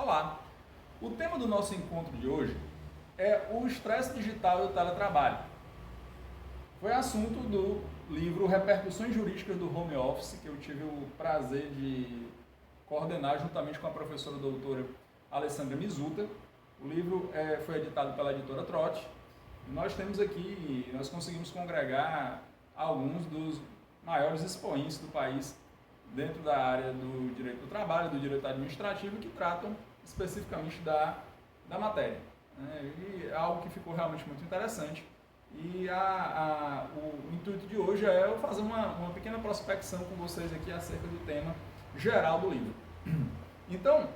Olá! O tema do nosso encontro de hoje é o estresse digital e o teletrabalho. Foi assunto do livro Repercussões Jurídicas do Home Office, que eu tive o prazer de coordenar juntamente com a professora doutora Alessandra Mizuta. O livro foi editado pela editora Trote. E nós conseguimos congregar alguns dos maiores expoentes do país dentro da área do direito do trabalho, do direito administrativo, que tratam especificamente da matéria. E é algo que ficou realmente muito interessante. E o intuito de hoje é eu fazer uma pequena prospecção com vocês aqui acerca do tema geral do livro. Então,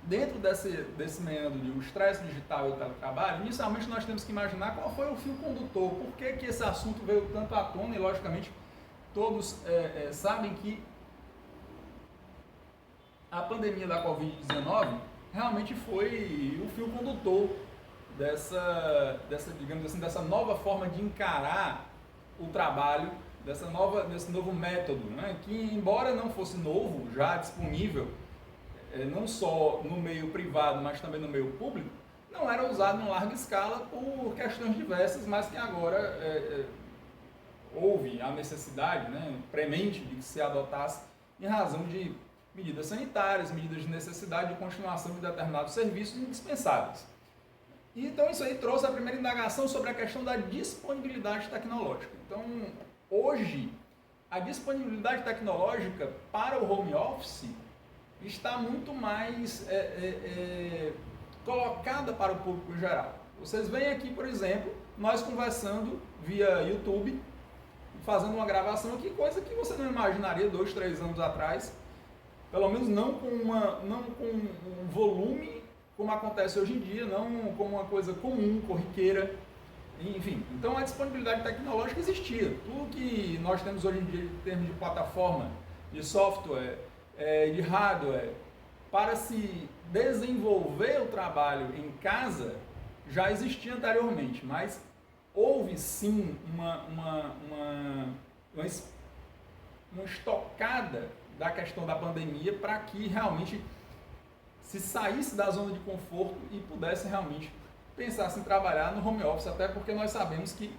dentro desse meandro de o estresse digital e o teletrabalho, inicialmente nós temos que imaginar qual foi o fio condutor, por que esse assunto veio tanto à tona, e logicamente todos sabem que a pandemia da Covid-19 realmente foi o fio condutor dessa nova forma de encarar o trabalho, desse novo método, né? Que, embora não fosse novo, já disponível, não só no meio privado, mas também no meio público, não era usado em larga escala por questões diversas, mas que agora houve a necessidade, né, premente de que se adotasse em razão de medidas sanitárias, medidas de necessidade de continuação de determinados serviços indispensáveis. E, então isso aí trouxe a primeira indagação sobre a questão da disponibilidade tecnológica. Então, hoje, a disponibilidade tecnológica para o home office está muito mais colocada para o público em geral. Vocês veem aqui, por exemplo, nós conversando via YouTube, fazendo uma gravação aqui, coisa que você não imaginaria 2, 3 anos atrás, pelo menos não com um volume como acontece hoje em dia, não como uma coisa comum, corriqueira, enfim. Então a disponibilidade tecnológica existia. Tudo que nós temos hoje em dia em termos de plataforma, de software, de hardware, para se desenvolver o trabalho em casa, já existia anteriormente, mas houve sim uma estocada da questão da pandemia para que realmente se saísse da zona de conforto e pudesse realmente pensar em trabalhar no home office, até porque nós sabemos que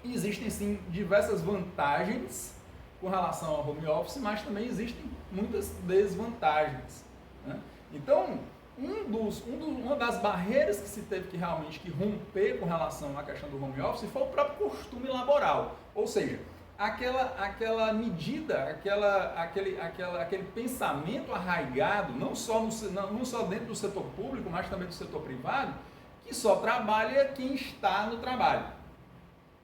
existem sim diversas vantagens com relação ao home office, mas também existem muitas desvantagens, né? Então, uma das barreiras que se teve que realmente romper com relação à questão do home office foi o próprio costume laboral, ou seja, aquela medida, aquele pensamento arraigado, não só dentro do setor público, mas também do setor privado, que só trabalha quem está no trabalho.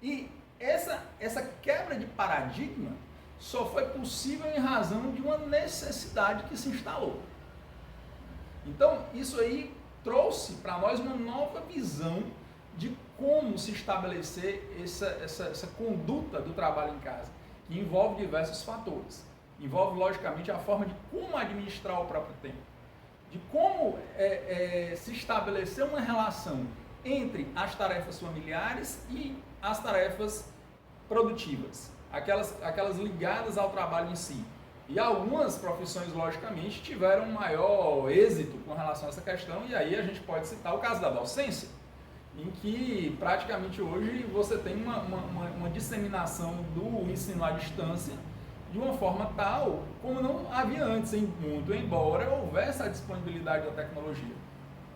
E essa quebra de paradigma só foi possível em razão de uma necessidade que se instalou. Então, isso aí trouxe para nós uma nova visão de como se estabelecer essa conduta do trabalho em casa, que envolve diversos fatores. Envolve, logicamente, a forma de como administrar o próprio tempo, de como se estabelecer uma relação entre as tarefas familiares e as tarefas produtivas, aquelas ligadas ao trabalho em si. E algumas profissões, logicamente, tiveram maior êxito com relação a essa questão, e aí a gente pode citar o caso da docência, em que praticamente hoje você tem uma disseminação do ensino à distância de uma forma tal como não havia antes, muito embora houvesse a disponibilidade da tecnologia,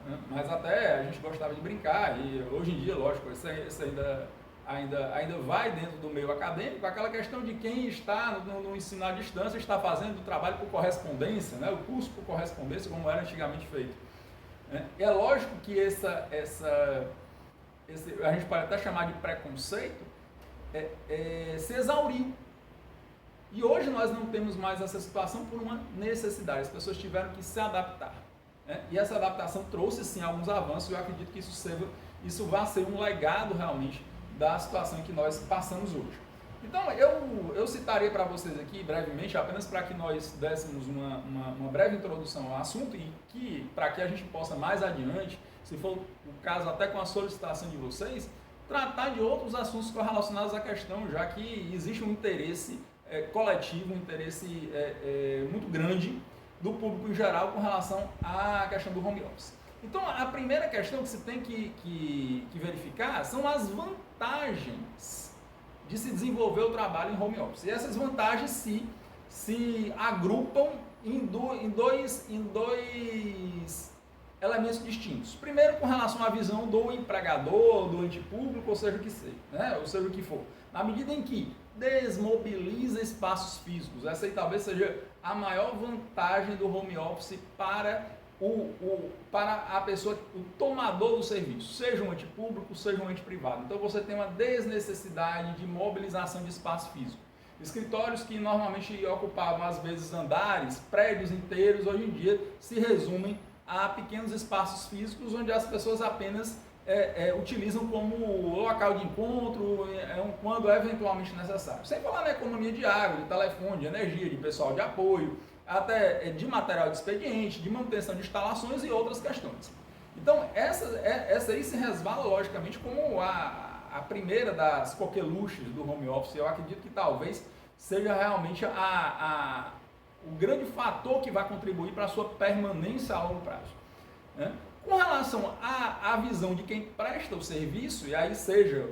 né? Mas até a gente gostava de brincar, e hoje em dia, lógico, isso ainda vai dentro do meio acadêmico, aquela questão de quem está no ensino à distância está fazendo o trabalho por correspondência, né? O curso por correspondência, como era antigamente feito. É lógico que a gente pode até chamar de preconceito, se exauriu. E hoje nós não temos mais essa situação por uma necessidade, as pessoas tiveram que se adaptar, né? E essa adaptação trouxe sim alguns avanços, e eu acredito que isso vai ser um legado realmente da situação em que nós passamos hoje. Então eu citarei para vocês aqui brevemente, apenas para que nós dessemos uma breve introdução ao assunto, e para que a gente possa mais adiante, se for o caso até com a solicitação de vocês, tratar de outros assuntos correlacionados à questão, já que existe um interesse coletivo, um interesse muito grande do público em geral com relação à questão do home office. Então, a primeira questão que se tem que verificar são as vantagens de se desenvolver o trabalho em home office. E essas vantagens se agrupam em dois elementos distintos. Primeiro, com relação à visão do empregador, do ente público, ou seja o que seja, né? Ou seja o que for. Na medida em que desmobiliza espaços físicos, essa aí talvez seja a maior vantagem do home office para para a pessoa, o tomador do serviço, seja um ente público, seja um ente privado. Então você tem uma desnecessidade de mobilização de espaço físico. Escritórios que normalmente ocupavam às vezes andares, prédios inteiros, hoje em dia se resumem a pequenos espaços físicos onde as pessoas apenas utilizam como local de encontro quando eventualmente necessário. Sem falar na economia de água, de telefone, de energia, de pessoal de apoio, até de material de expediente, de manutenção de instalações e outras questões. Então, essa aí se resvala logicamente como a primeira das coqueluches do home office. Eu acredito que talvez seja realmente o grande fator que vai contribuir para a sua permanência a longo prazo, né? Com relação à visão de quem presta o serviço, e aí seja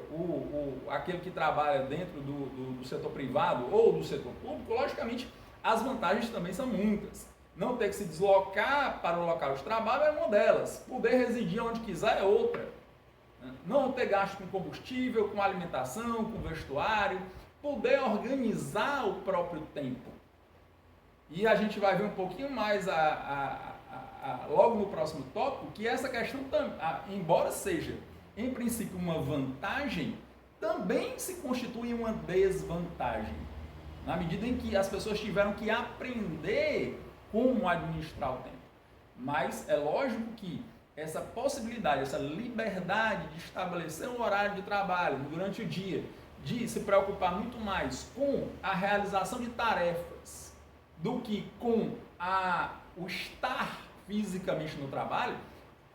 aquele que trabalha dentro do setor privado ou do setor público, logicamente as vantagens também são muitas. Não ter que se deslocar para o local de trabalho é uma delas. Poder residir onde quiser é outra. Não ter gasto com combustível, com alimentação, com vestuário. Poder organizar o próprio tempo. E a gente vai ver um pouquinho mais logo no próximo tópico que essa questão, embora seja em princípio uma vantagem, também se constitui uma desvantagem. Na medida em que as pessoas tiveram que aprender como administrar o tempo. Mas é lógico que essa possibilidade, essa liberdade de estabelecer um horário de trabalho durante o dia, de se preocupar muito mais com a realização de tarefas do que com o estar fisicamente no trabalho,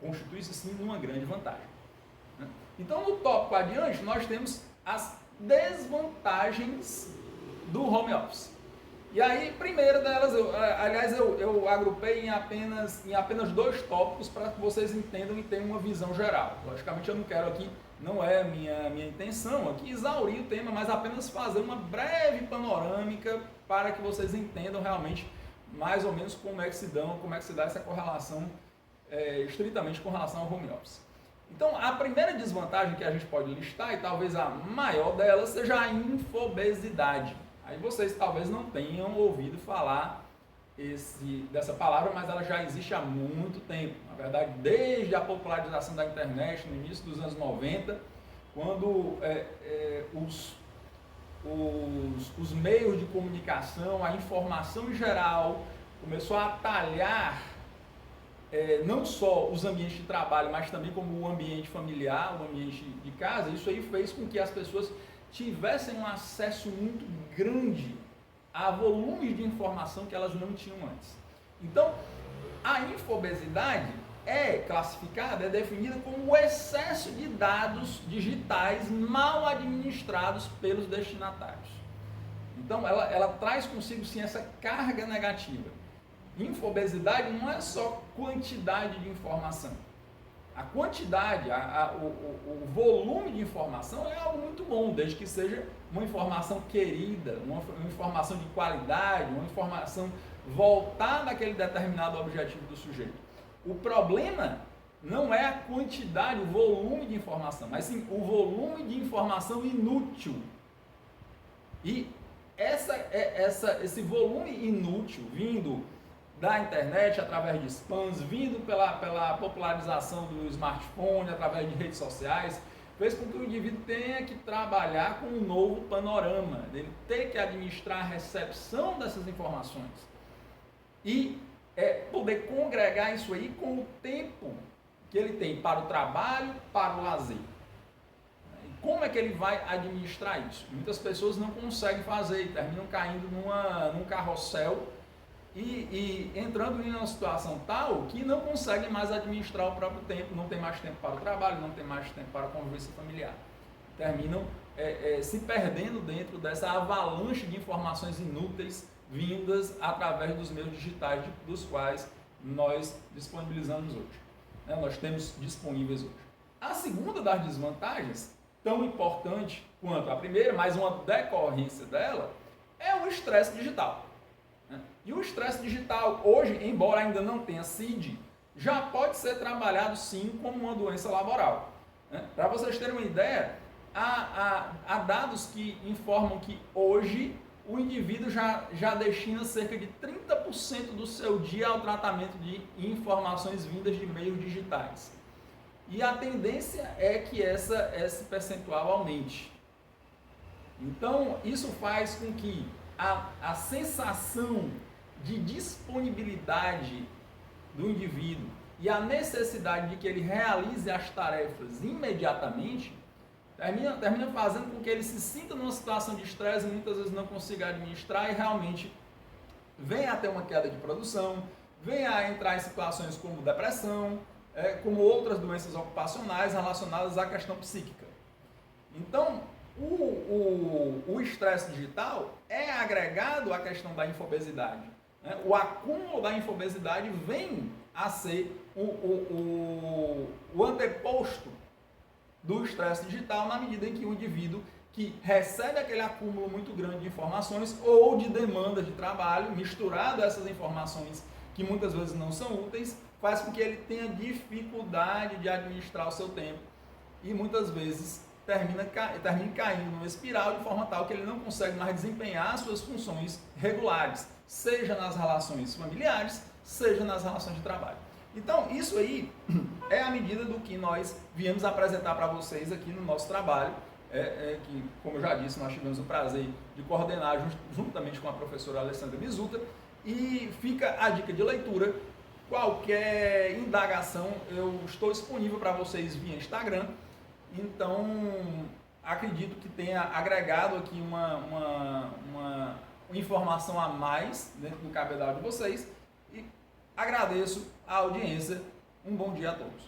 constitui-se sim uma grande vantagem. Então, no tópico adiante, nós temos as desvantagens do home office. E aí, primeira delas, eu agrupei em apenas 2 tópicos para que vocês entendam e tenham uma visão geral. Logicamente, eu não quero aqui, não é minha intenção aqui exaurir o tema, mas apenas fazer uma breve panorâmica para que vocês entendam realmente mais ou menos como é que se dá essa correlação estritamente com relação ao home office. Então, a primeira desvantagem que a gente pode listar, e talvez a maior delas, seja a infobesidade. Aí vocês talvez não tenham ouvido falar dessa palavra, mas ela já existe há muito tempo. Na verdade, desde a popularização da internet, no início dos anos 90, quando os meios de comunicação, a informação em geral, começou a atalhar não só os ambientes de trabalho, mas também como o ambiente familiar, o ambiente de casa. Isso aí fez com que as pessoas tivessem um acesso muito grande a volumes de informação que elas não tinham antes. Então, a infobesidade é classificada, é definida como o excesso de dados digitais mal administrados pelos destinatários. Então, ela traz consigo sim essa carga negativa. Infobesidade não é só quantidade de informação. A quantidade, o volume de informação é algo muito bom, desde que seja uma informação querida, uma informação de qualidade, uma informação voltada àquele determinado objetivo do sujeito. O problema não é a quantidade, o volume de informação, mas sim o volume de informação inútil. E esse volume inútil vindo da internet, através de spams, vindo pela popularização do smartphone, através de redes sociais, fez com que o indivíduo tenha que trabalhar com um novo panorama, ele ter que administrar a recepção dessas informações e poder congregar isso aí com o tempo que ele tem para o trabalho, para o lazer. E como é que ele vai administrar isso? Muitas pessoas não conseguem fazer e terminam caindo num carrossel e entrando em uma situação tal que não conseguem mais administrar o próprio tempo, não tem mais tempo para o trabalho, não tem mais tempo para a convivência familiar. Terminam se perdendo dentro dessa avalanche de informações inúteis vindas através dos meios digitais dos quais nós disponibilizamos hoje. Nós temos disponíveis hoje. A segunda das desvantagens, tão importante quanto a primeira, mas uma decorrência dela, é o estresse digital. E o estresse digital, hoje, embora ainda não tenha CID, já pode ser trabalhado sim como uma doença laboral. Para vocês terem uma ideia, há dados que informam que hoje o indivíduo já destina cerca de 30% do seu dia ao tratamento de informações vindas de meios digitais. E a tendência é que esse percentual aumente. Então, isso faz com que a sensação de disponibilidade do indivíduo e a necessidade de que ele realize as tarefas imediatamente termina fazendo com que ele se sinta numa situação de estresse e muitas vezes não consiga administrar e realmente venha a ter uma queda de produção, venha a entrar em situações como depressão, como outras doenças ocupacionais relacionadas à questão psíquica. Então, o estresse digital é agregado à questão da infobesidade. O acúmulo da infobesidade vem a ser o anteposto do estresse digital, na medida em que o indivíduo que recebe aquele acúmulo muito grande de informações ou de demanda de trabalho, misturado a essas informações que muitas vezes não são úteis, faz com que ele tenha dificuldade de administrar o seu tempo e muitas vezes termine caindo numa espiral de forma tal que ele não consegue mais desempenhar suas funções regulares, seja nas relações familiares, seja nas relações de trabalho. Então, isso aí é a medida do que nós viemos apresentar para vocês aqui no nosso trabalho, que, como eu já disse, nós tivemos o prazer de coordenar juntamente com a professora Alessandra Mizuta, e fica a dica de leitura. Qualquer indagação, eu estou disponível para vocês via Instagram. Então, acredito que tenha agregado aqui uma informação a mais dentro do cabedal de vocês. E agradeço a audiência. Um bom dia a todos.